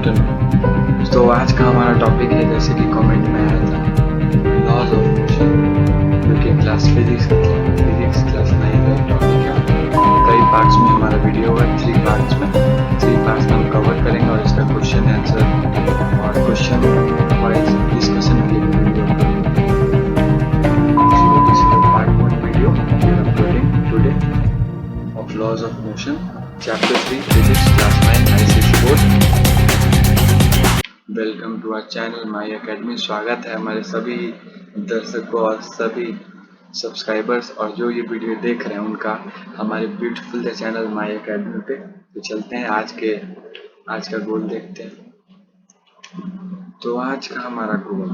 Afternoon. तो आज का हमारा टॉपिक है, जैसे कि कमेंट में आया था, लॉज ऑफ मोशन, जो कि क्लास फिजिक्स क्लास 9 का टॉपिक है। कई पार्ट्स में हमारा वीडियो होगा, 3 पार्ट्स में हम कवर करेंगे और इसका क्वेश्चन आंसर और क्वेश्चन वाइज डिस्कशन के लिए वीडियो अपलोड करेंगे। So this is a part 1 video we are uploading today of laws of motion, chapter 3 physics class 9 ICSE board। Welcome to our channel my academy. स्वागत है हमारे सभी दर्शकों और सभी सब्सक्राइबर्स और जो ये वीडियो देख रहे हैं उनका हमारे beautiful the channel my academy पे। तो चलते हैं आज का गोल देखते हैं। तो आज का हमारा गोल,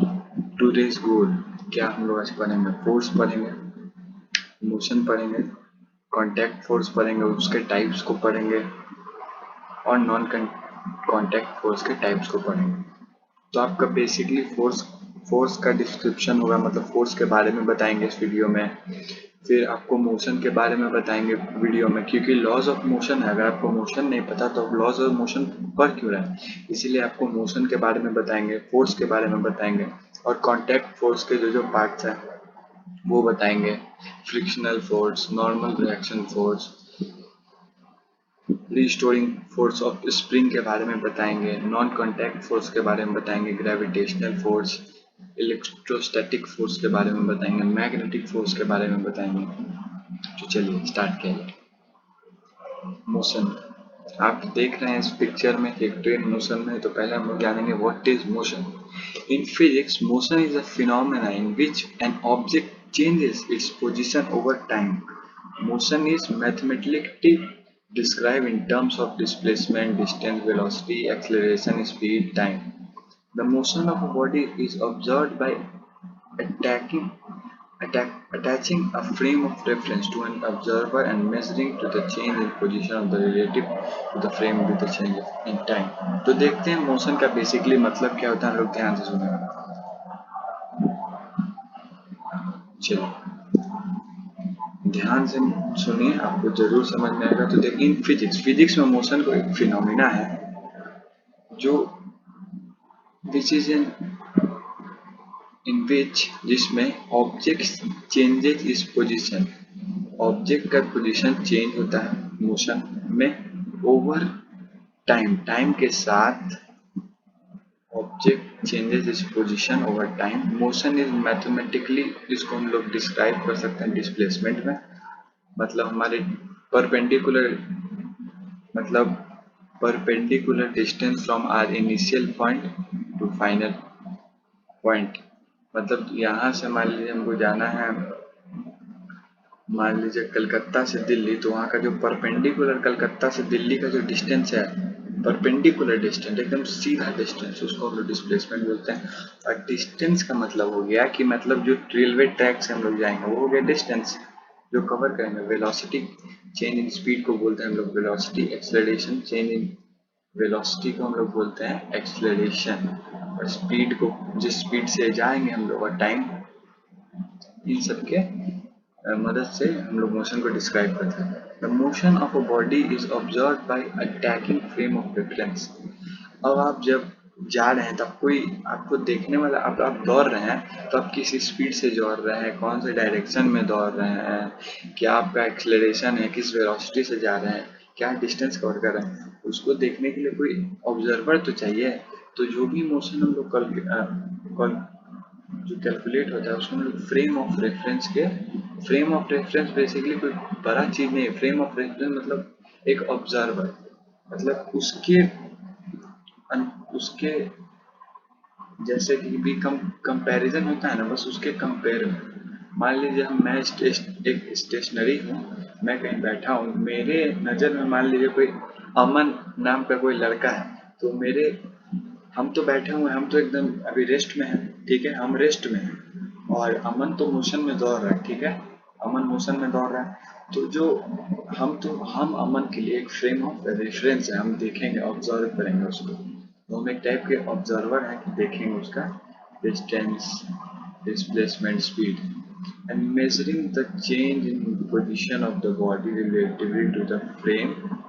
टुडेज गोल, क्या हम लोग आज पढ़ेंगे? फोर्स पढ़ेंगे, मोशन पढ़ेंगे, कांटेक्ट फोर्स पढ़ेंगे, उसके टाइप्स को पढ़ेंगे और नॉन कांटेक्ट फोर्स के टाइप्स को पढ़ेंगे। तो आपका बेसिकली फोर्स का डिस्क्रिप्शन होगा, मतलब फोर्स के बारे में बताएंगे इस वीडियो में। फिर आपको मोशन के बारे में बताएंगे वीडियो में, क्योंकि लॉज ऑफ मोशन है। अगर आपको मोशन नहीं पता तो लॉज ऑफ मोशन पढ़ क्यों रहे हैं, इसीलिए आपको मोशन के बारे में बताएंगे, फोर्स के बारे में बताएंगे और कांटेक्ट फोर्स के जो पार्ट्स हैं वो बताएंगे। Frictional force, normal reaction force, restoring force of spring के बारे में बताएंगे, नॉन कांटेक्ट फोर्स के बारे में बताएंगे, ग्रेविटेशनल फोर्स, इलेक्ट्रोस्टैटिक फोर्स के बारे में बताएंगे, मैग्नेटिक फोर्स के बारे में बताएंगे। तो चलिए स्टार्ट किया जाए। मोशन, आप देख रहे हैं इस पिक्चर में एक ट्रेन मोशन में। तो पहले हम लोग जानेंगे what is motion. In physics, motion is a phenomena in which an object changes its position over time. Motion is mathematically described in terms of displacement, distance, velocity, acceleration, speed, time. The motion of a body is observed by attaching a frame of reference to an observer and measuring to the change in position of the relative to the frame with the change in time. तो देखते हैं motion का basically मतलब क्या होता है, हम लोग ध्यान से सुनेंगे। चलिए ध्यान से सुनिए, आपको जरूर समझ में आएगा। तो देखिए, इन फिजिक्स में मोशन को एक फिनोमिना है जो विच इज इन विच, जिसमें ऑब्जेक्ट चेंजेस इस पोजीशन, ऑब्जेक्ट का पोजीशन चेंज होता है मोशन में ओवर टाइम के साथ। ऑब्जेक्ट चेंजेस इस position over time. Motion is mathematically, इसको हम लोग डिस्क्राइब कर सकते हैं डिस्प्लेसमेंट में, मतलब हमारे perpendicular distance from our initial point to final point. मतलब यहाँ से मान लीजिए हमको जाना है, मान लीजिए कलकत्ता से दिल्ली, तो वहाँ का जो परपेंडिकुलर कलकत्ता से दिल्ली का जो डिस्टेंस है, परपेंडिकुलर डिस्टेंस, एकदम सीधा डिस्टेंस, उसको हम लोग डिस्प्लेसमेंट बोलते हैं। और डिस्टेंस का मतलब हो गया कि मतलब जो रेलवे ट्रैक से हम लोग जाएंगे वो हो गया डिस्टेंस जो कवर करेंगे। वेलोसिटी चेंज इन स्पीड को बोलते हैं हम लोग velocity. Acceleration change in velocity को हम लोग बोलते हैं एक्सेलरेशन। और स्पीड को, जिस स्पीड से जाएंगे हम लोग, और टाइम, इन सब के मदद से हम लोग मोशन को डिस्क्राइब करते हैं। The motion of a body is observe by attacking frame of reference. अब आप जब जा रहे हैं तब कोई आपको देखने वाला, आप दौड़ रहे हैं तो आप किस स्पीड से दौड़ रहे हैं, कौन से डायरेक्शन में दौड़ रहे हैं, क्या आपका एक्सेलरेशन है, किस वेलोसिटी से जा रहे हैं, क्या डिस्टेंस कवर कर रहे हैं, उसको देखने के लिए कोई ऑब्जर्वर तो चाहिए। तो जो भी मोशन हम लोग जो कैलकुलेट होता है उसको हम लोग फ्रेम ऑफ रेफरेंस बेसिकली कोई बड़ा चीज नहीं है। फ्रेम ऑफ रेफरेंस मतलब एक ऑब्जर्वर, मतलब उसके जैसे कि भी कंपैरिजन होता है ना, बस उसके कंपेयर में। मान लीजिए मैं एक स्टेशनरी हूँ, मैं कहीं बैठा हूँ, मेरे नज़र में मान लीजिए कोई अमन नाम का कोई लड़का है, तो हम तो बैठे हुए हैं, हम तो एकदम अभी रेस्ट में हैं, ठीक है, हम रेस्ट में हैं और अमन तो मोशन में दौड़ रहा है, ठीक है, अमन मोशन में दौड़ रहा है। तो हम अमन के लिए एक फ्रेम ऑफ रेफरेंस है, हम देखेंगे, ऑब्जर्व करेंगे उसको। तो हम एक टाइप के ऑब्जर्वर हैं कि देखेंगे उसका distance, displacement, speed and measuring the change in position of the body relatively to the frame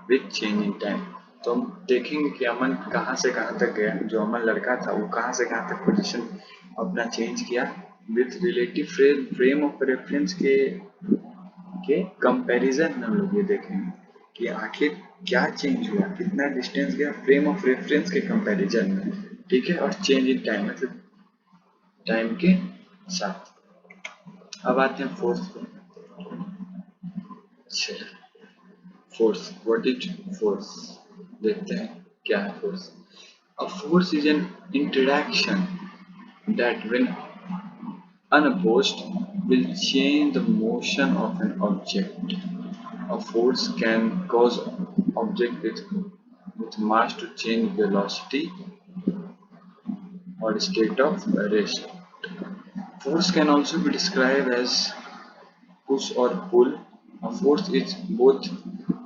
with change in time. तो हम देखेंगे कि अमन कहाँ से कहाँ तक गया, जो अमन लड़का था वो कहाँ से कहाँ तक पोजीशन अपना चेंज किया with relative frame of reference के कंपैरिजन में हम लोग ये देखेंगे कि आखिर क्या चेंज हुआ, कितना डिस्टेंस गया फ्रेम ऑफ रेफरेंस के कंपैरिजन में, ठीक है, और चेंज इन टाइम मतलब टाइम के साथ। अब आते हैं फोर्स पे। फोर्स, व्हाट इज फोर्स, देखते हैं क्या है force. A force is an interaction that when unopposed will change the motion of an object. A force can cause object with mass to change velocity or state of rest. Force can also be described as push or pull. A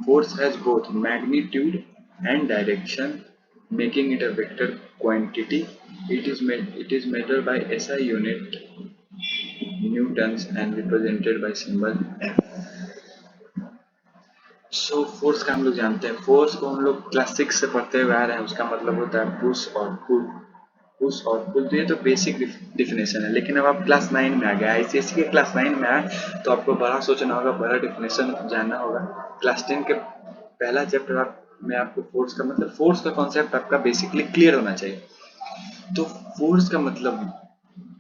force has both magnitude and direction, making it a vector quantity. It is measured by SI unit newtons and represented by symbol F. So force का हम लोग जानते हैं, force को हम लोग class 6 से पढ़ते हुए आ रहे हैं, उसका मतलब होता है पुश और पुल। पुश और पुल तो ये तो बेसिक डिफिनेशन है, लेकिन अब आप क्लास 9 में आ गए, आईसीएसई के क्लास 9 में आए तो आपको बड़ा सोचना होगा, बड़ा डिफिनेशन जानना होगा। क्लास 10 के पहला चैप्टर में आपको फोर्स का मतलब, फोर्स का कॉन्सेप्ट आपका बेसिकली क्लियर होना चाहिए। तो फोर्स का मतलब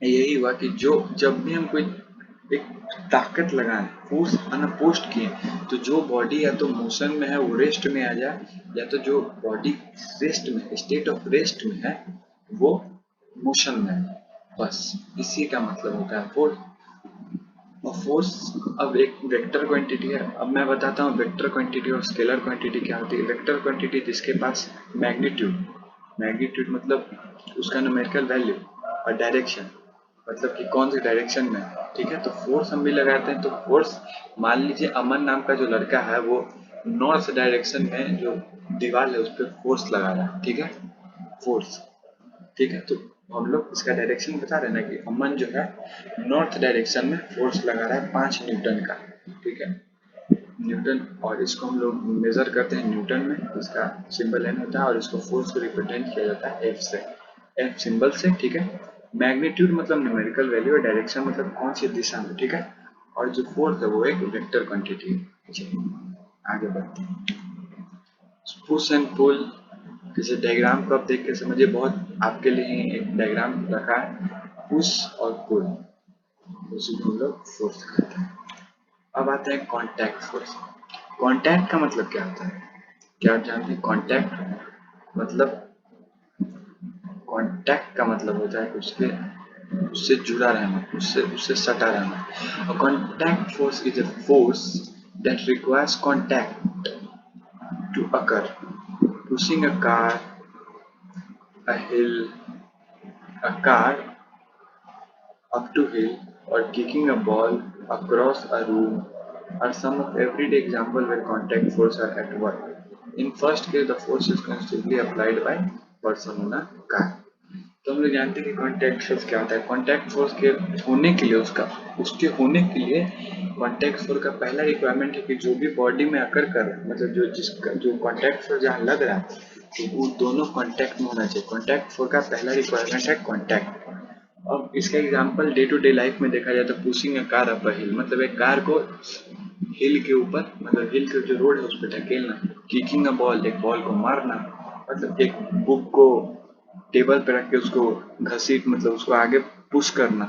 यही हुआ कि जो जब भी हम कोई एक ताकत लगाएं, फोर्स अनअपोज्ड किए, तो जो बॉडी या तो मोशन में है वो रेस्ट में आ जाए, या तो जो बॉडी रेस्ट में स्टेट ऑफ रेस्ट में है वो मोशन में है, बस इसी का मतलब होता है फोर्स। और फोर्स अब एक वेक्टर क्वांटिटी है। अब मैं बताता हूँ वेक्टर क्वांटिटी और स्केलर क्वांटिटी क्या होती है। वेक्टर क्वांटिटी जिसके पास मैग्नीट्यूड, मैग्नीट्यूड मतलब उसका न्यूमेरिकल वैल्यू, और डायरेक्शन मतलब कि कौन सी डायरेक्शन में, ठीक है। तो फोर्स हम भी लगाते हैं, तो फोर्स मान लीजिए अमन नाम का जो लड़का है वो नॉर्थ डायरेक्शन में जो दीवार है उस पर फोर्स लगा रहा है, ठीक है, फोर्स, ठीक है। तो हम लोग इसका डायरेक्शन बता रहे हैं ना कि अमन जो है नॉर्थ डायरेक्शन में फोर्स लगा रहा है 5 न्यूटन का, ठीक है, न्यूटन, और इसको हम लोग मेजर करते हैं न्यूटन में, इसका सिंबल एन होता है, और इसको फोर्स को रिप्रेजेंट किया जाता है एफ से, एफ सिंबल से, ठीक है। मैग्नीट्यूड मतलब न्यूमेरिकल वैल्यू, और डायरेक्शन मतलब कौन सी दिशा में, ठीक है। और जो फोर्स है वो एक वेक्टर क्वांटिटी है। आगे बढ़ते हैं। पुश एंड पुल, जैसे डायग्राम को आप देख के समझिए, बहुत आपके लिए एक डायग्राम रखा है, पुश और पुल, उसी को हम लोग फोर्स कहते हैं। अब आते हैं कॉन्टैक्ट फोर्स। कॉन्टैक्ट का मतलब क्या होता है, क्या आप जानते हैं? मतलब कॉन्टैक्ट का मतलब होता है उसके उससे जुड़ा रहना, उससे उससे सटा रहना। और contact force is a force that requires contact to occur, pushing a car, a hill, a car up to hill, or kicking a ball across a room are some of everyday example where contact force are at work. In first case, the force is constantly applied by person on a car. तो हम लोग जानते हैं कि contact force क्या होता है। Contact force के होने के लिए उसके होने के लिए कॉन्टैक्ट फोर्स का पहला रिक्वायरमेंट है कि जो भी बॉडी में अकर कर रहा है, मतलब जो कॉन्टैक्ट फोर्स जहाँ लग रहा है तो वो दोनों कॉन्टैक्ट में होना चाहिए। कॉन्टैक्ट फोर्स का पहला रिक्वायरमेंट है कॉन्टैक्ट। अब इसका example day to day life में देखा जाए तो pushing a car up a hill, मतलब एक कार को हिल के ऊपर, मतलब हिल के जो रोड है उस पर ढकेलना। किकिंग अ बॉल, एक बॉल को मारना, मतलब एक बुक को टेबल पे रख के उसको घसीट, मतलब उसको आगे पुश करना,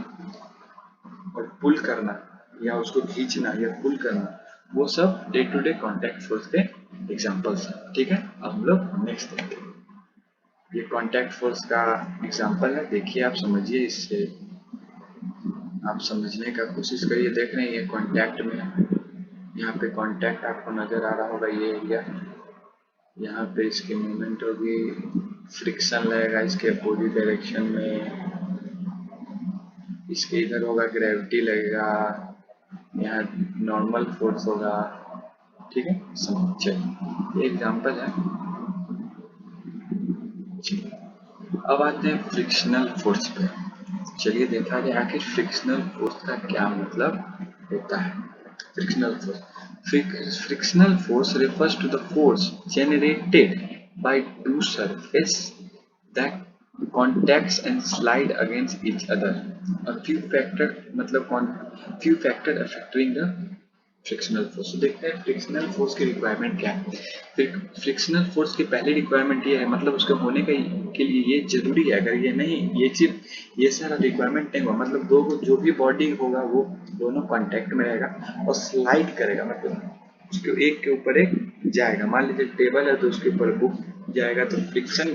और पुल करना या उसको खींचना या पुल करना, वो सब day to day contact force के एग्जांपल्स हैं, ठीक है। अब हम लोग नेक्स्ट देखते हैं। ये कॉन्टैक्ट फोर्स का एग्जांपल है, देखिए आप समझिए, इससे आप समझने का कोशिश करिए। देख रहे हैं ये कॉन्टैक्ट में, यहाँ पे कॉन्टैक्ट आपको नजर आ रहा होगा, ये एरिया, यहाँ पे इसकी मूवमेंट होगी, फ्रिक्शन लगेगा इसके अपोजिट डायरेक्शन में, इसके इधर होगा ग्रेविटी लगेगा, यहाँ नॉर्मल फोर्स होगा, ठीक है। चलिए ये एग्जांपल है। अब आते हैं फ्रिक्शनल फोर्स पे। चलिए देखा जाए आखिर फ्रिक्शनल फोर्स का क्या मतलब होता है। Frictional force refers to the force generated by two surface that contacts and slide against each other. A few factor मतलब few factor affecting the frictional force. तो देखते हैं फ्रिक्शनल फोर्स की रिक्वायरमेंट क्या है। फ्रिक्शनल फोर्स की पहली requirement ये है, मतलब उसके होने के लिए ये जरूरी है। अगर ये नहीं, ये चीज ये सारा रिक्वायरमेंट नहीं हुआ, मतलब दो जो भी बॉडी होगा वो दोनों कांटेक्ट में रहेगा और स्लाइड करेगा, मतलब उसके एक के ऊपर एक जाएगा। मान लीजिए टेबल है तो उसके ऊपर बुक जाएगा तो फ्रिक्शन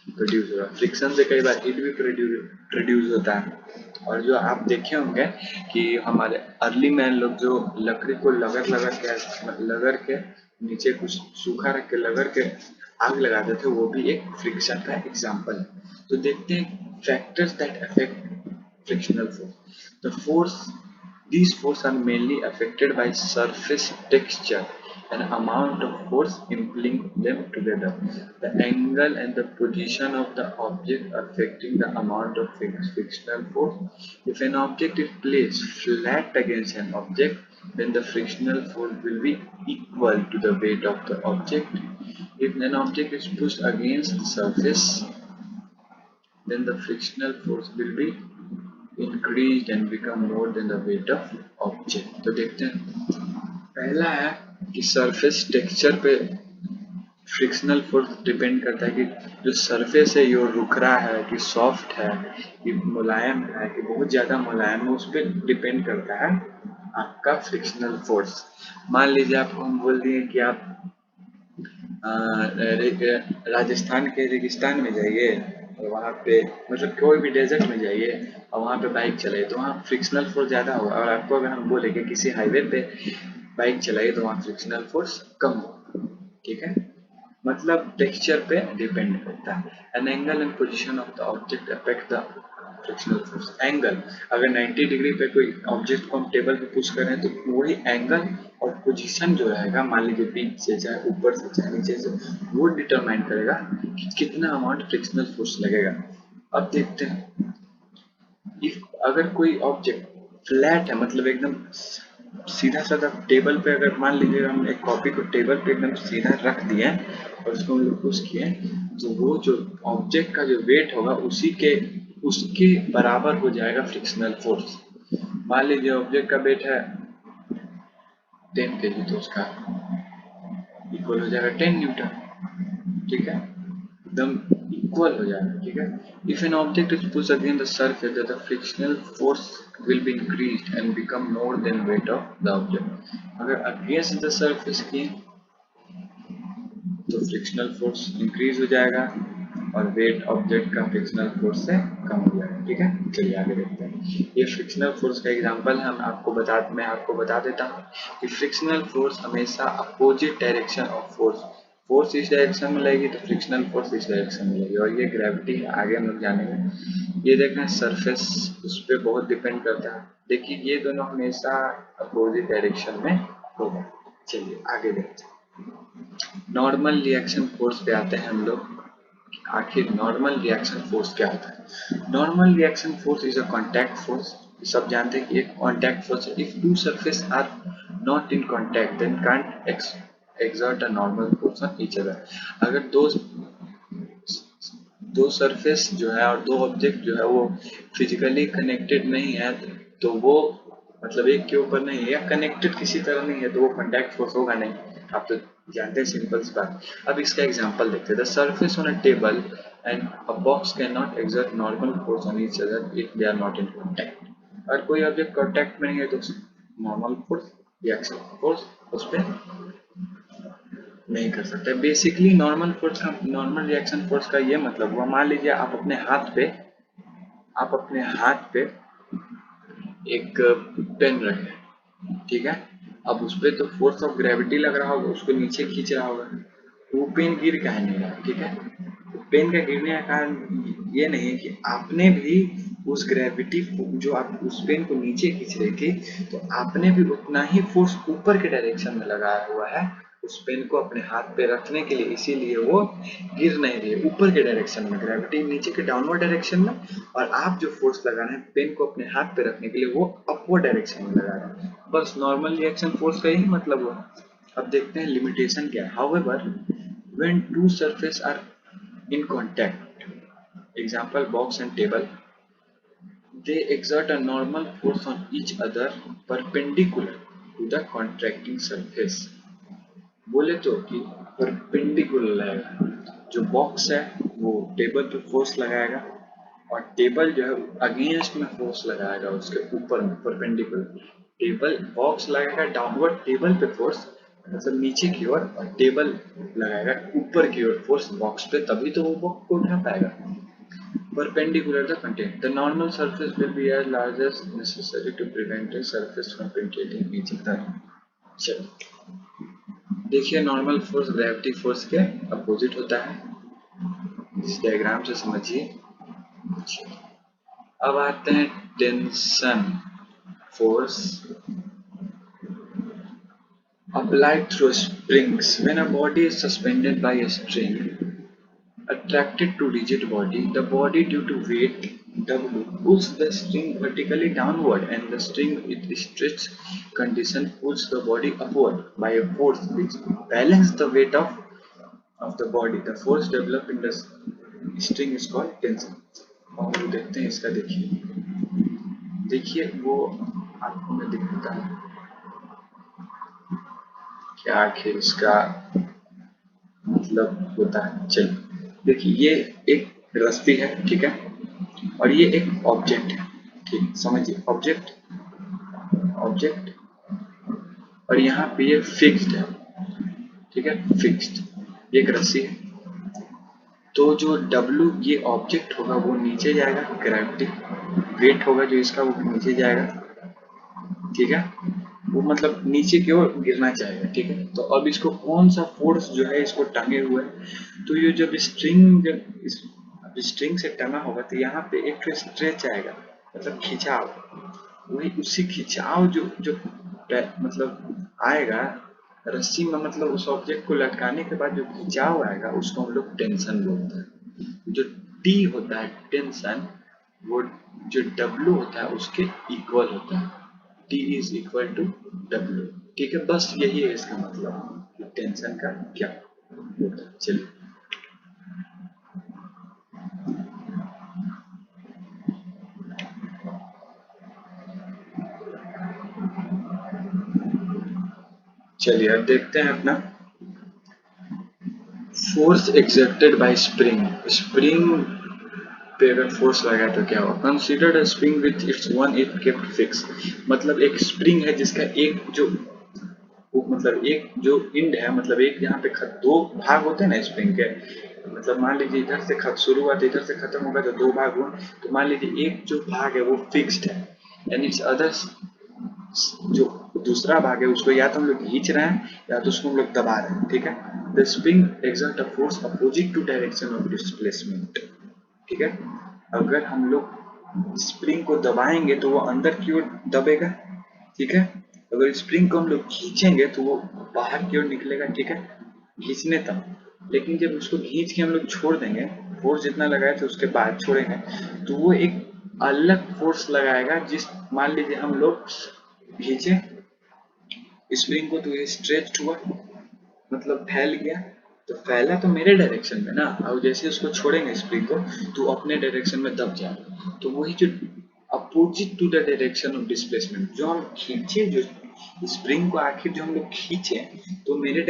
प्रोड्यूस होगा। फ्रिक्शन से कई बार हीट भी प्रोड्यूस होता है। और जो आप देखे होंगे कि हमारे अर्ली मैन लोग जो लकड़ी को लगड़ के नीचे कुछ सूखा रख के लगड़ के आग लगाते थे, वो भी एक फ्रिक्शन का एग्जाम्पल है। तो देखते हैं factors that affect frictional force. The force These forces are mainly affected by surface texture and amount of force impelling them together. The angle and the position of the object affecting the amount of frictional force. If an object is placed flat against an object, then the frictional force will be equal to the weight of the object. If an object is pushed against the surface, then the frictional force will be increased and become more than the weight of object। तो देखते हैं, पहला है कि surface texture पे frictional force depend करता है कि जो सरफेस है ये रुखरा है कि सॉफ्ट है कि मुलायम है कि बहुत ज्यादा मुलायम है, उस पर डिपेंड करता है आपका फ्रिक्शनल फोर्स। मान लीजिए आपको हम बोल दिए कि आप राजस्थान के रेगिस्तान में जाइए और वहाँ पे मतलब कोई भी डेजर्ट में जाइए और वहाँ पे बाइक चलाइए तो वहाँ फ्रिक्शनल फोर्स ज़्यादा होगा। और आपको अगर हम बोले कि किसी हाईवे पे बाइक चलाइए तो वहाँ फ्रिक्शनल फोर्स कम होगा। ठीक है, मतलब टेक्सचर पे डिपेंड करता है। An angle and position of the object affect the frictional force. Angle, अगर 90 डिग्री पे कोई ऑब्जेक्ट को हम टेबल पे पुश करें तो वही एंगल और पोजीशन जो रहेगा, मान लीजिए बीच से चाहे ऊपर से चाहे नीचे से, वो डिटरमाइन करेगा कि कितना अमाउंट फ्रिक्शनल फोर्स लगेगा। अब देखते हैं, इफ अगर कोई ऑब्जेक्ट फ्लैट है, मतलब एकदम सीधा साधा टेबल पे, अगर मान लीजिए हम एक कॉपी को टेबल पे एकदम सीधा रख दिए और उसको हम लोग पुश किए तो वो जो ऑब्जेक्ट का जो वेट होगा उसके बराबर हो जाएगा फ्रिक्शनल फोर्स। मान लीजिए ऑब्जेक्ट का वेट है 10 kg तो उसका इक्वल हो जाएगा 10 न्यूटन। ठीक है, एकदम इक्वल हो जाएगा। ठीक है, if an object is push against the surface the frictional force will be increased and become more than weight of the object। अगर against the surface किए तो फ्रिक्शनल फोर्स इंक्रीज हो जाएगा और वेट ऑब्जेक्ट का फ्रिक्शनल फोर्स से कम हो जाएगा। ठीक है, चलिए आगे देखते हैं। ये फ्रिक्शनल फोर्स का एग्जांपल है, मैं आपको बता देता हूँ कि फ्रिक्शनल फोर्स हमेशा अपोजिट डायरेक्शन ऑफ फोर्स इस डायरेक्शन में लगेगी तो फ्रिक्शनल फोर्स इस डायरेक्शन में लगेगी। और ये ग्रेविटी है, आगे हम लोग जानेंगे। ये देखना सरफेस उस पर बहुत डिपेंड करता है। देखिए ये दोनों हमेशा अपोजिट डायरेक्शन में होगा। चलिए आगे देखते हैं। नॉर्मल रिएक्शन फोर्स पे आते हैं हम लोग। आखिर नॉर्मल रिएक्शन फोर्स क्या होता है? Normal reaction force is a contact force. सब जानते हैं कि एक कांटेक्ट फोर्स है। If two surface are not in contact then can't exert a normal force on each other। अगर दो सरफेस जो है और दो ऑब्जेक्ट जो है वो फिजिकली कनेक्टेड नहीं है तो वो मतलब एक के ऊपर नहीं है या कनेक्टेड किसी तरह नहीं है तो वो कांटेक्ट फोर्स होगा नहीं। आप तो जानते हैं, सिंपल सी बात। अब इसका एग्जांपल देखते हैं। The surface on a table and a box can not exert normal force on each other if they are not in contact. अगर कोई ऑब्जेक्ट कांटेक्ट में नहीं है तो नॉर्मल फोर्स रिएक्शन फोर्स उस पर नहीं कर सकते। बेसिकली नॉर्मल रिएक्शन फोर्स का ये मतलब हुआ, मान लीजिए आप अपने हाथ पे एक पेन रखे, ठीक है, अब उस पे तो फोर्स ऑफ ग्रेविटी लग रहा होगा, उसको नीचे खींच रहा होगा, वो पेन गिर काहे नहीं रहा। ठीक है, तो पेन का गिरने का कारण ये नहीं है कि आपने भी उस ग्रेविटी जो आप उस पेन को नीचे खींच रहे थे तो आपने भी उतना ही फोर्स ऊपर के डायरेक्शन में लगाया हुआ है उस पेन को अपने हाथ पे रखने के लिए, इसीलिए वो गिर नहीं रही है ऊपर के डायरेक्शन में, ग्रेविटी नीचे के डाउनवर्ड डायरेक्शन में। और आप जो फोर्स लगा रहे हैं पेन को अपने हाथ पे रखने के लिए वो अपवर्ड डायरेक्शन में लगा रहे हैं। बस नॉर्मल रिएक्शन फोर्स का यही मतलब हुआ। अब देखते हैं लिमिटेशन क्या है। However when two surfaces are in contact, example box and table, they exert a normal force on each other perpendicular to the contracting surface. बोले तो कि परपेंडिकुलर लगाएगा, जो बॉक्स है वो टेबल पे फोर्स लगाएगा और टेबल जो है अगेंस्ट में फोर्स लगाएगा उसके ऊपर में परपेंडिकुलर। टेबल बॉक्स लगाएगा डाउनवर्ड टेबल पे फोर्स, मतलब नीचे की ओर, और टेबल लगाएगा ऊपर की ओर फोर्स बॉक्स पे, तभी तो वो बॉक्स को उठा पाएगा। Perpendicular the content, the normal surface will be as large as necessary to prevent a surface from penetrating each other. चलिए देखिए, नॉर्मल फोर्स ग्रेविटी फोर्स के अपोजिट होता है, इस डायग्राम से समझिए। अब आते हैं tension force applied through springs. When a body is suspended by a string attracted to rigid body, the body due to weight W pulls the string vertically downward and the string with stretch condition pulls the body upward by a force which balance the weight of the body. The force developed in the string is called tension. और वो देखते हैं इसका, देखिए वो आपको मैं दिखाता हूँ क्या आखिर इसका मतलब होता है। चलिए देखिए, ये एक रस्सी है, ठीक है, और ये एक ऑब्जेक्ट है, ठीक, समझिए ऑब्जेक्ट ऑब्जेक्ट, और यहाँ पे ये फिक्स्ड है, ठीक है, फिक्स्ड एक रस्सी है। तो जो W ये ऑब्जेक्ट होगा वो नीचे जाएगा, ग्रेविटी वेट होगा जो इसका वो नीचे जाएगा, ठीक है, वो मतलब नीचे की ओर गिरना चाहेगा, ठीक है। तो अब इसको कौन सा फोर्स जो है इसको टंगे हुए है, तो ये जब स्ट्रिंग से टना होगा तो यहाँ पे एक स्ट्रेच आएगा, मतलब खिंचाव, वही उसी खिंचाव जो जो मतलब आएगा रस्सी में, मतलब उस ऑब्जेक्ट को लटकाने के बाद जो खिंचाव आएगा उसको हम लोग टेंशन बोलते हैं। जो टी होता है टेंशन, वो जो डब्ल्यू होता है उसके इक्वल होता है, T is equal to W, ठीक है। बस यही है इसका मतलब कि टेंशन का क्या होता है। चलिए चलिए अब देखते हैं अपना force exerted by spring. Spring पे अगर फोर्स लगा तो क्या होगा। Consider a spring with its one and kept fix, मतलब एक स्प्रिंग है जिसका एक जो मतलब एक जो इंड है, मतलब एक यहाँ पे दो भाग होते हैं ना स्प्रिंग के, मतलब मान लीजिए इधर से शुरू हुआ तो इधर से खत्म होगा तो दो भाग हुआ, तो मान लीजिए एक जो भाग है वो फिक्स्ड है एंड इट्स अदर्स, जो दूसरा भाग है उसको या तो हम लोग खींच रहे हैं या तो उसको हम लोग दबा रहे हैं, ठीक है। The spring exert a force opposite to direction of displacement, ठीक है। अगर हम लोग स्प्रिंग को दबाएंगे तो वो अंदर की ओर दबेगा, ठीक है। अगर स्प्रिंग को हम लोग खींचेंगे तो वो बाहर की ओर निकलेगा, ठीक है, खींचने तक। लेकिन जब उसको खींच के हम लोग छोड़ देंगे, फोर्स जितना लगाए थे उसके बाद छोड़ेंगे, तो वो एक अलग फोर्स लगाएगा। जिस मान लीजिए हम लोग खींचे स्प्रिंग को तो ये स्ट्रेच हुआ, मतलब फैल गया, तो फैला तो मेरे डायरेक्शन में ना, और जैसे उसको छोड़ेंगे स्प्रिंग को तो अपने डायरेक्शन में दब जाएगा। तो वही जो opposite to the direction of displacement, जो हम खींचे जो स्प्रिंग को आखिर जो हम लोग खींचे तो मेरे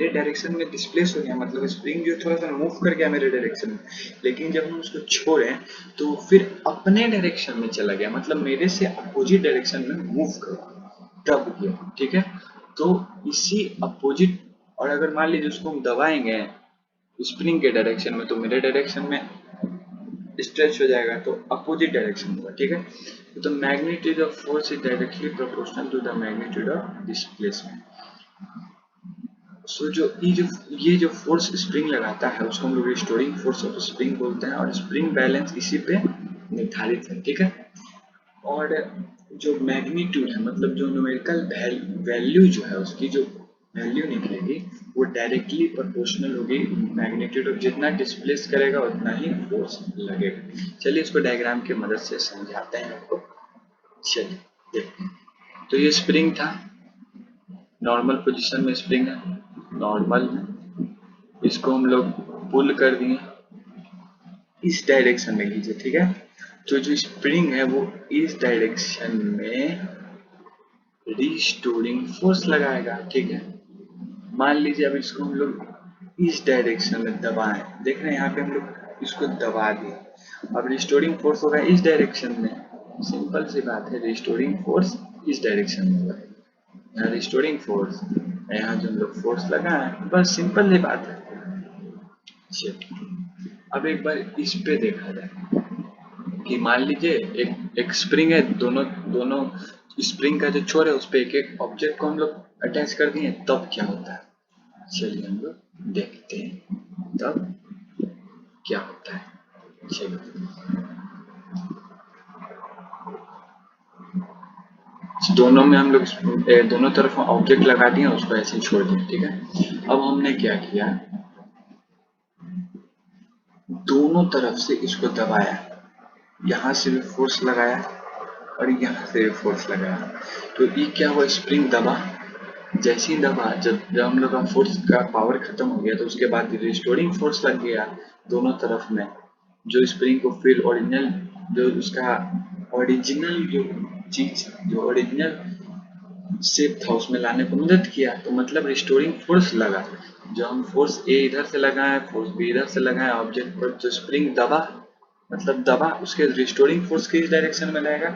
डायरेक्शन में डिस्प्लेस हो गया, मतलब स्प्रिंग जो थोड़ा सा मूव कर गया मेरे डायरेक्शन में। लेकिन जब हम उसको छोड़े तो फिर अपने डायरेक्शन में चला गया, मतलब मेरे से अपोजिट डायरेक्शन में मूव कर दब गया, ठीक है। तो इसी अपोजिट, और अगर मान लीजिए उसको हम दबाएंगे स्प्रिंग के डायरेक्शन में तो मेरे डायरेक्शन में स्ट्रेच हो जाएगा, तो अपोजिट डायरेक्शन होगा, ठीक है। तो magnitude of force is directly proportional to the magnitude of displacement. So ये जो फोर्स स्प्रिंग लगाता है उसको हम लोग रिस्टोरिंग फोर्स ऑफ स्प्रिंग बोलते हैं, और स्प्रिंग बैलेंस इसी पे निर्धारित है, ठीक है। और जो मैग्नीट्यूड है, मतलब जो न्यूमेरिकल वैल्यू जो है उसकी जो वैल्यू निकलेगी वो डायरेक्टली प्रोपोर्शनल होगी मैग्नीट्यूड ऑफ, जितना डिस्प्लेस करेगा उतना ही फोर्स लगेगा। चलिए इसको डायग्राम की मदद से समझाते हैं आपको। चलिए देखते हैं। तो ये स्प्रिंग था, नॉर्मल पोजीशन में स्प्रिंग है, नॉर्मल है, इसको हम लोग पुल कर दिए, इस डायरेक्शन में खींचे, ठीक है। तो जो स्प्रिंग है वो इस डायरेक्शन में रिस्टोरिंग फोर्स लगाएगा, ठीक है। मान लीजिए अब इसको हम लोग इस डायरेक्शन में दबाएं, देख रहे हैं यहाँ पे हम लोग इसको दबा दिए, अब रिस्टोरिंग फोर्स होगा इस डायरेक्शन में, सिंपल सी बात है, रिस्टोरिंग फोर्स इस डायरेक्शन में होगा, यहाँ रिस्टोरिंग फोर्स, यहाँ जो हम लोग फोर्स लगाए, बस सिंपल सी बात है। चलिए अब एक बार इस पे देखा जाए कि मान लीजिए एक स्प्रिंग है, दोनों दोनों स्प्रिंग का जो छोर है उस पे एक एक ऑब्जेक्ट को हम लोग अटैच कर दिए, तब क्या होता है, चलिए हम लोग देखते हैं तब क्या होता है। चलिए दोनों में हम लोग दोनों तरफ ऑब्जेक्ट लगा दिए, उसको ऐसे ही छोड़ दिए, ठीक है। अब हमने क्या किया, दोनों तरफ से इसको दबाया, यहाँ से भी फोर्स लगाया और यहाँ से भी फोर्स लगाया, तो ये क्या हुआ, स्प्रिंग दबा, जैसे ही दबा, जब हम लोग का फोर्स का पावर खत्म हो गया तो उसके बाद रिस्टोरिंग फोर्स लग गया दोनों तरफ में, जो स्प्रिंग को फिर ओरिजिनल, जो उसका ओरिजिनल जो चीज, जो ओरिजिनल शेप था उसमें लाने को मदद किया, तो मतलब रिस्टोरिंग फोर्स लगा, जो हम फोर्स ए इधर से लगाए, फोर्स बी इधर से लगाए, ऑब्जेक्ट पर जो स्प्रिंग दबा, मतलब दबा, उसके रिस्टोरिंग फोर्स किस डायरेक्शन में लगेगा,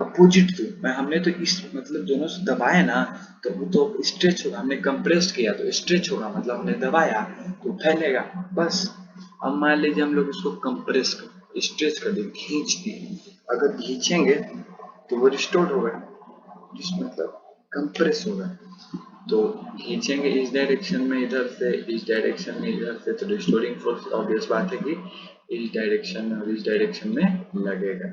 अपोजिट टू, मैं हमने तो इस मतलब दोनों से दबाए ना, तो वो तो स्ट्रेच होगा, हमने कंप्रेस्ड किया तो स्ट्रेच होगा, मतलब हमने दबाया तो फैलेगा, बस। अब मान लीजिए हम लोग इसको कंप्रेस कर स्ट्रेच कर दिए, खींच दिए, अगर खींचेंगे तो वो रिस्टोर होगा, जिस मतलब कंप्रेस होगा, तो खींचेंगे इस डायरेक्शन में इधर से, इस डायरेक्शन में इधर से, तो रिस्टोरिंग फोर्स ऑब्वियस बात है कि इस डायरेक्शन में और इस डायरेक्शन में लगेगा।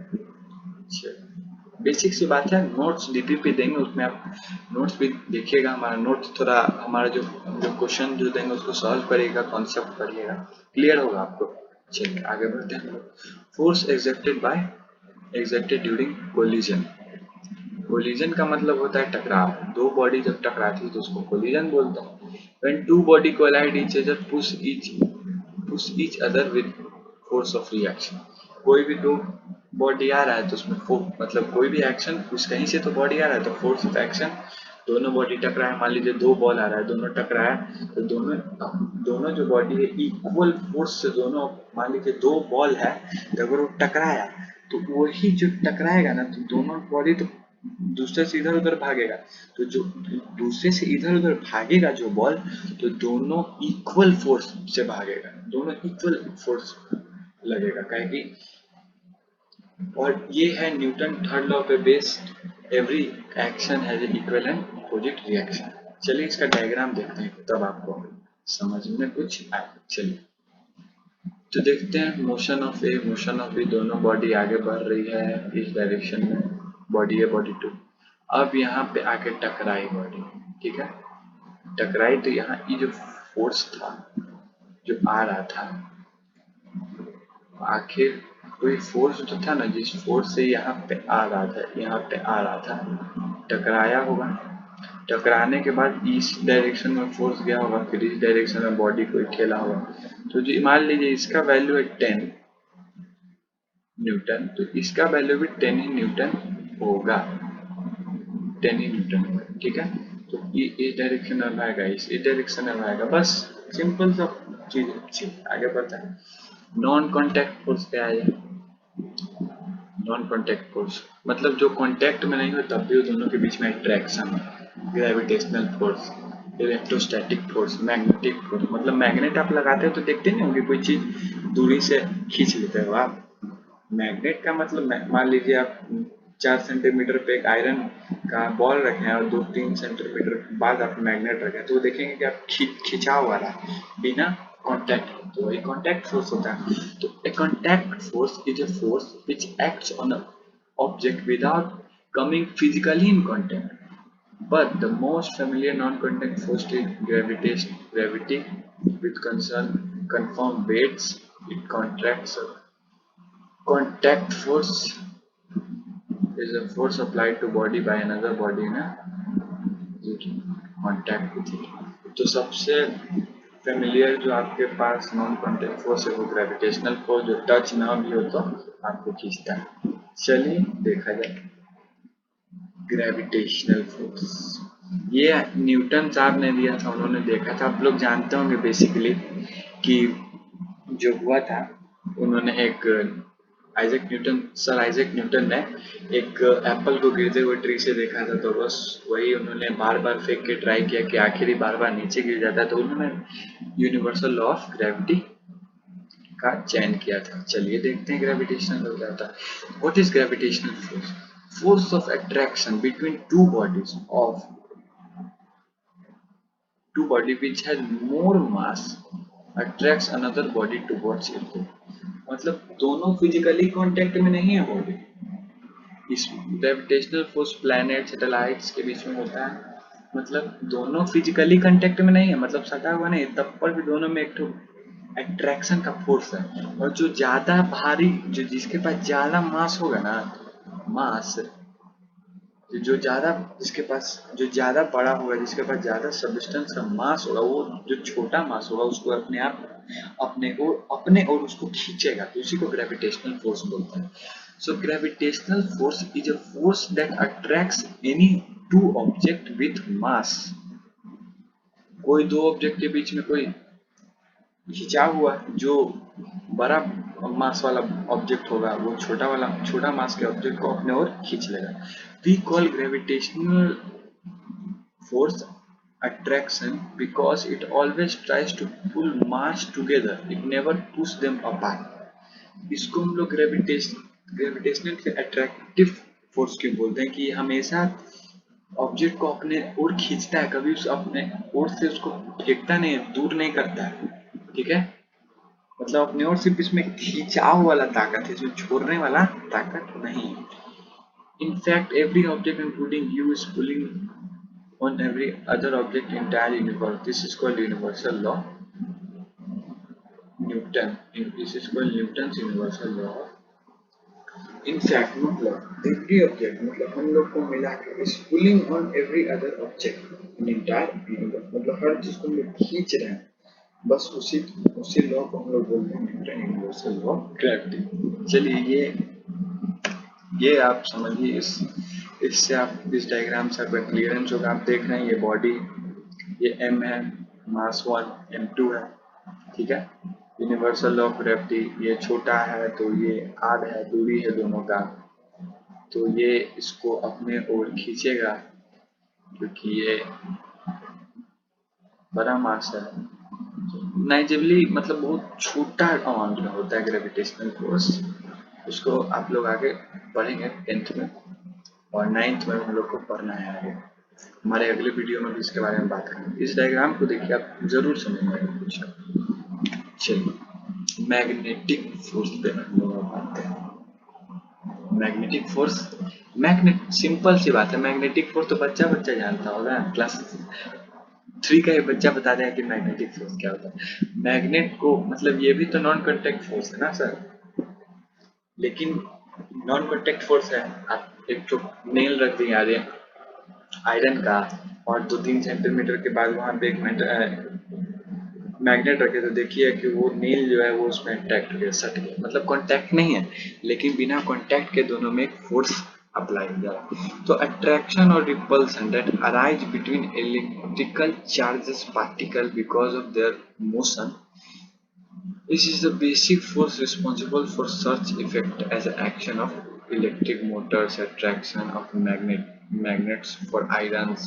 बेसिक सी बात है, नोट्स डीपी पे देंगे, उसमें आप नोट्स भी देखिएगा, हमारा नोट्स थोड़ा, हमारा जो जो क्वेश्चन जो देंगे उसको सॉल्व करिएगा, कॉन्सेप्ट पढ़िएगा, क्लियर होगा आपको। चलिए आगे बढ़ते हैं। Force exerted by exerted during collision, collision का मतलब होता है टकराव, दो बॉडी जब टकराती है तो उसको कोलिजन बोलते हैं। When two body collide each other push each other with force of reaction, कोई भी दो बॉडी आ रहा है तो उसमें मतलब कोई भी एक्शन, उस कहीं से तो बॉडी आ रहा है तो फोर्स ऑफ एक्शन, दोनों बॉडी टकराए, मान लीजिए दो बॉल आ रहा है, दोनों टकराया, तो दोनों दोनों जो बॉडी है इक्वल फोर्स से, दोनों मान लीजिए दो बॉल है, तो अगर वो टकराया तो वही जो टकराएगा ना, तो दोनों बॉडी तो दूसरे से इधर उधर भागेगा, तो जो दूसरे से इधर उधर भागेगा जो बॉल, तो दोनों इक्वल फोर्स से भागेगा, दोनों इक्वल फोर्स लगेगा, कहेगी। और ये है न्यूटन थर्ड लॉ पे based, every action has an equal and opposite reaction. चलिए इसका डायग्राम देखते हैं तब आपको समझ में कुछ आए। चलिए तो देखते हैं, motion of A, motion of B, दोनों बॉडी आगे बढ़ रही है इस डायरेक्शन में, बॉडी ए बॉडी टू, अब यहाँ पे आके टकराई बॉडी, ठीक है, टकराई तो यहाँ ये जो फोर्स था जो आ रहा था, आखिर कोई फोर्स जो था ना, जिस फोर्स से यहाँ पे आ रहा था, यहाँ पे आ रहा था, टकराया होगा, टकराने के बाद इस डायरेक्शन में फोर्स गया होगा, फिर इस डायरेक्शन में बॉडी को खेला होगा, तो जो मान लीजिए इसका वैल्यू है 10 न्यूटन, तो इसका वैल्यू भी 10 ही न्यूटन होगा, 10 ही न्यूटन होगा, ठीक है। तो ये इस डायरेक्शन में भागेगा, इस डायरेक्शन में भागेगा, बस सिंपल सा चीज। आगे बढ़ता है, नॉन कांटेक्ट फोर्स क्या है, नॉन कांटेक्ट फोर्स मतलब जो कांटेक्ट में नहीं हो तब भी दोनों के बीच में attraction, gravitational force, electrostatic force, magnetic force, मतलब मैग्नेट आप लगाते हो तो देखते नहीं होंगे, कोई चीज दूरी से खींच लेते हो आप, मैग्नेट का मतलब मान लीजिए आप 4 सेंटीमीटर पे एक आयरन का बॉल रखे हैं और 2-3 सेंटीमीटर बाद आप मैग्नेट रखें, तो वो देखेंगे कि आप खिंचाव वाला बिना कांटेक्ट, तो वही कांटेक्ट फोर्स होता है। तो a contact force is a force which acts on a object without coming physically in contact, but the most familiar non-contact force is gravity with confirmed weights. It contracts. Contact force is a force applied to body by another body in a contact with it. तो सबसे familiar जो आपके पास non contact force है वो gravitational force, जो touch ना भी हो तो आपको खींचता है। चलिए देखा जाए ग्रेविटेशनल फोर्स। ये न्यूटन साहब ने दिया था, उन्होंने देखा था। आप लोग जानते होंगे बेसिकली कि जो हुआ था, उन्होंने एक सर आइजैक न्यूटन ने एक एप्पल को गिरते हुए ट्री से देखा था, तो बस वही उन्होंने बार बार फेंक के ट्राई किया कि आखिर ही बार बार नीचे गिर जाता है, तो उन्होंने यूनिवर्सल लॉ ऑफ ग्रेविटी का चयन किया था। चलिए देखते हैं ग्रेविटेशनल लॉ क्या होता है। What is gravitational force? Force of attraction between two bodies of two body which has more mass attracts another body towards it। मतलब दोनों फिजिकली कांटेक्ट में नहीं है बॉडी। इस ग्रेविटेशनल फोर्स प्लैनेट सैटेलाइट्स के बीच में होता है, मतलब दोनों फिजिकली कांटेक्ट में नहीं है, मतलब सटा हुआ नहीं, तब पर भी दोनों में एक तो अट्रैक्शन का फोर्स है। और जो ज्यादा भारी, जो जिसके पास ज्यादा मास होगा ना, मास, जो ज्यादा, जिसके पास जो ज्यादा बड़ा होगा, जिसके पास ज्यादा सब्सटेंस का मास होगा, वो जो छोटा मास होगा उसको अपने आप अपने और उसको खींचेगा, तो उसी को ग्रेविटेशनल फोर्स बोलते हैं। So gravitational force is a force that attracts any two object with mass. कोई दो ऑब्जेक्ट के बीच में कोई खिंचाव हुआ, जो बड़ा मास वाला ऑब्जेक्ट होगा वो छोटा मास के ऑब्जेक्ट को अपने ओर खींच लेगा। We call gravitational force attraction because it always tries to pull mass together, it never push them apart। इसको हम लोग ग्रेविटेशनल से अट्रैक्टिव फोर्स क्यों बोलते हैं कि हमेशा ऑब्जेक्ट को अपने ओर खींचता है, कभी उस अपने ओर से उसको फेंकता नहीं है, दूर नहीं करता है। ठीक है, मतलब अपने ओर सिर्फ इसमें खिंचाव वाला ताकत है, इसमें छोड़ने वाला ताकत नहीं। In fact every object including you is pulling on every other object in entire universe. This is called universal law Newton. This is called Newton's universal law। In fact मतलब every object, मतलब हम लोग को मिला के is pulling on every other object in entire universe, मतलब हर चीज को हम लोग खींच रहे हैं, बस उसी लॉ को हम लोग बोलते हैं न्यूटन यूनिवर्सल लॉ ग्रेविटी। चलिए ये आप समझिए, इससे आप इस डायग्राम से आपका क्लियरेंस होगा। आप देख रहे हैं ये बॉडी, ये m है, मास 1 m2 है, ठीक है। यूनिवर्सल लॉ ऑफ ग्रेविटी, ये छोटा है तो ये आध है, दूरी है दोनों का, तो ये इसको अपने ओर खींचेगा क्योंकि ये बड़ा मास है। नाइजेबली मतलब बहुत छोटा अमाउंट में होता है ग्रेविटेशनल फोर्स। उसको आप लोग आगे पढ़ेंगे 10th में, और 9th में हम लोग को पढ़ना है आगे। हमारे अगले वीडियो में भी इसके बारे में बात करेंगे। इस डायग्राम को देखिए, आप जरूर समझेंगे कुछ। चलिए मैग्नेटिक फोर्स पे हम लोग आते हैं। मैग्नेटिक फोर्स, मैग्नेट सिंपल सी बात है, मैग्नेटिक फोर्स तो बच्चा जानता होगा, क्लास 3 का ये बच्चा बता देगा कि मैग्नेटिक फोर्स क्या होता है। मैग्नेट को मतलब ये भी तो नॉन कांटेक्ट फोर्स है ना सर, लेकिन नॉन कांटेक्ट फोर्स है। आप एक तो नेल रख दिए आगे आयरन का, और 2-3 सेंटीमीटर के बाद वहां पे एक मैग्नेट रखे, तो देखिए कि वो नील जो है वो उसमें अट्रैक्ट हो गया, सट गया, मतलब कांटेक्ट नहीं है, लेकिन बिना कांटेक्ट के दोनों में एक फोर्स अप्लाई हो जाए। तो अट्रैक्शन और repulsion that arise between electrical charges particle because of their motion, this is the basic force responsible for such effect as an action of electric motors, attraction of magnets for irons.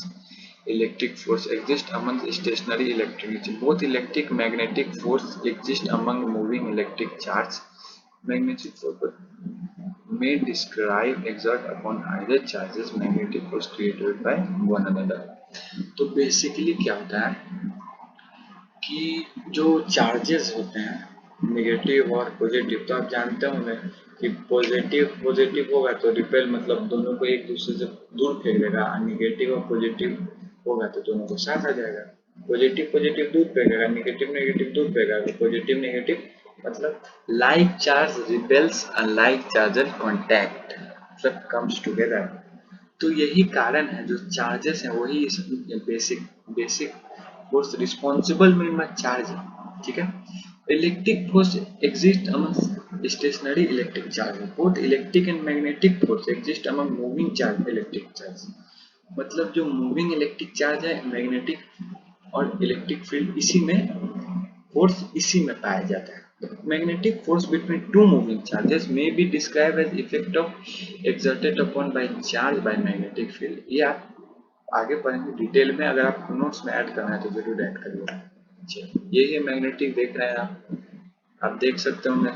Electric force exists among stationary electricity. Both electric magnetic force exist among moving electric charge. Magnetic force may describe exert upon either charges magnetic force created by one another। तो basically क्या होता है कि जो charges होते हैं negative और positive, तो आप जानते होंगे कि पॉजिटिव होगा तो रिपेल, मतलब दोनों को एक दूसरे से दूर फेंक देगा, और निगेटिव और पॉजिटिव होगा तो दोनों को साथ आ जाएगा। पॉजिटिव दूर फेंकेगा, नेगेटिव दूर फेंकेगा, तो पॉजिटिव नेगेटिव मतलब like charge repels and like charger contact, मतलब कम्स टुगेदर। तो यही कारण है, जो चार्जेस हैं वही basic force responsible minimum charge है, ठीक है। Electric force exist among stationary electric charge, both electric and magnetic force exist among moving charge electric charge. मतलब जो मूविंग इलेक्ट्रिक चार्ज है, मैग्नेटिक और इलेक्ट्रिक फील्ड इसी में फोर्स इसी में पाया जाता है। Magnetic force between two moving charges may be describe as effect of exerted upon by charge by magnetic field. ये आप आगे पढ़ेंगे डिटेल में, अगर आपको नोट्स में ऐड करना है तो जरूर ऐड करिए। यही है मैग्नेटिक, देख रहे हैं आप देख सकते होंगे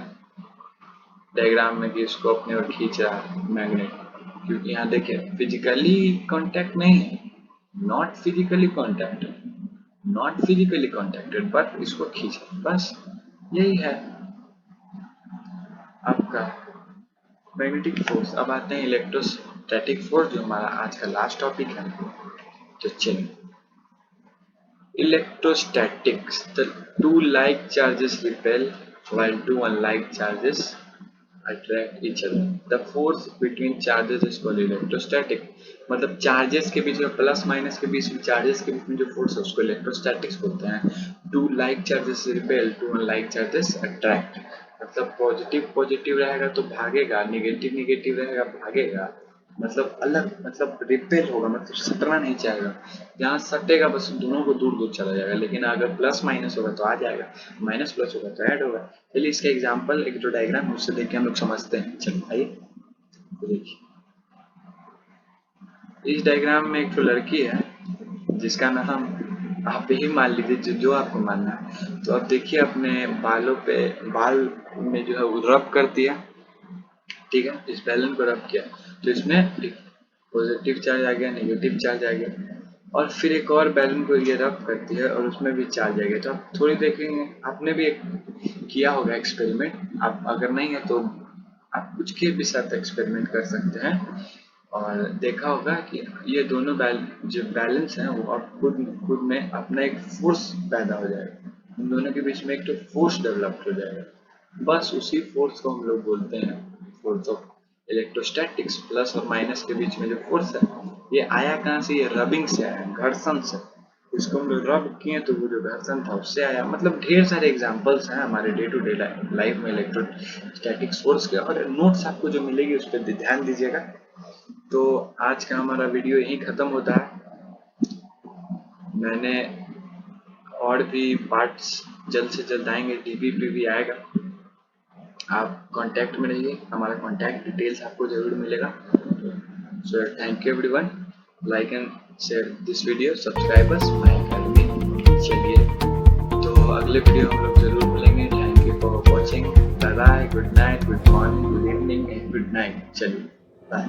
डायग्राम में कि इसको अपने ओर खींच रहा है मैग्नेट, क्योंकि यहाँ देखिए फिजिकली कांटेक्ट नहीं है, not physically contacted, not physically contacted, but इसको खींचा, बस यही है आपका मैग्नेटिक फोर्स। अब आते हैं इलेक्ट्रोस्टैटिक फोर्स, जो हमारा आज का लास्ट टॉपिक है। तो चलिए, electrostatics, the two like charges repel while two unlike charges attract each other. The force between charges is called electrostatic. मतलब चार्जेस के बीच में, प्लस माइनस के बीच में, चार्जेस के बीच में जो फोर्स है उसको इलेक्ट्रोस्टैटिक्स बोलते हैं। Two like charges repel, two unlike charges attract. मतलब पॉजिटिव पॉजिटिव रहेगा तो भागेगा, निगेटिव निगेटिव रहेगा भागेगा, मतलब अलग, मतलब रिपेल होगा, मतलब सटना नहीं चाहेगा, जहाँ सटेगा बस दोनों को दूर दूर चला जाएगा। लेकिन अगर प्लस माइनस होगा तो आ जाएगा, माइनस प्लस होगा तो ऐड होगा। चलिए इसका एग्जांपल, एक जो डायग्राम है उससे देख के हम लोग समझते हैं। चलिए आइए तो देखिए, इस डायग्राम में एक तो लड़की है जिसका नाम आप ही मान लीजिए, जो आपको मानना है। तो अब देखिए अपने बालों पे, बाल में जो है वो रब कर दिया, ठीक है, इस बैलून को रब किया तो इसमें पॉजिटिव चार्ज आ गया, नेगेटिव चार्ज आ गया, और फिर एक और बैलून को ये रब करती है और उसमें भी चार्ज आ गया। तो आप थोड़ी देखेंगे, आपने भी एक किया होगा एक्सपेरिमेंट, आप अगर नहीं है तो आप कुछ के भी साथ एक्सपेरिमेंट कर सकते हैं, और देखा होगा कि ये दोनों जो बैलेंस हैं वो अब खुद में अपना एक फोर्स पैदा हो जाएगा, उन दोनों के बीच में एक तो फोर्स डेवलप हो जाएगा। बस उसी फोर्स को हम लोग बोलते हैं फोर्स ऑफ इलेक्ट्रोस्टैटिक्स। प्लस और माइनस के बीच में जो फोर्स है ये आया कहाँ से, ये रबिंग से आया, घर्षण से। इसको हम लोग रब किए तो वो जो घर्षण था उससे आया। मतलब ढेर सारे एग्जांपल्स हैं हमारे डे टू डे लाइफ में इलेक्ट्रोस्टैटिक फोर्स के, और नोट्स आपको जो मिलेगी उस पर ध्यान दीजिएगा। तो आज का हमारा वीडियो यहीं खत्म होता है। मैंने और भी पार्ट्स जल्द से जल्द आएंगे, डीबीपी भी आएगा, आप कांटेक्ट में रहिए, हमारा कांटेक्ट डिटेल्स आपको जरूर मिलेगा। So thank you everyone, like and share this video, subscribe us my academy. चलिए तो अगले वीडियो हम लोग जरूर मिलेंगे। Thank you for watching, bye bye, good night, good morning, good evening and good night. चलिए बाय।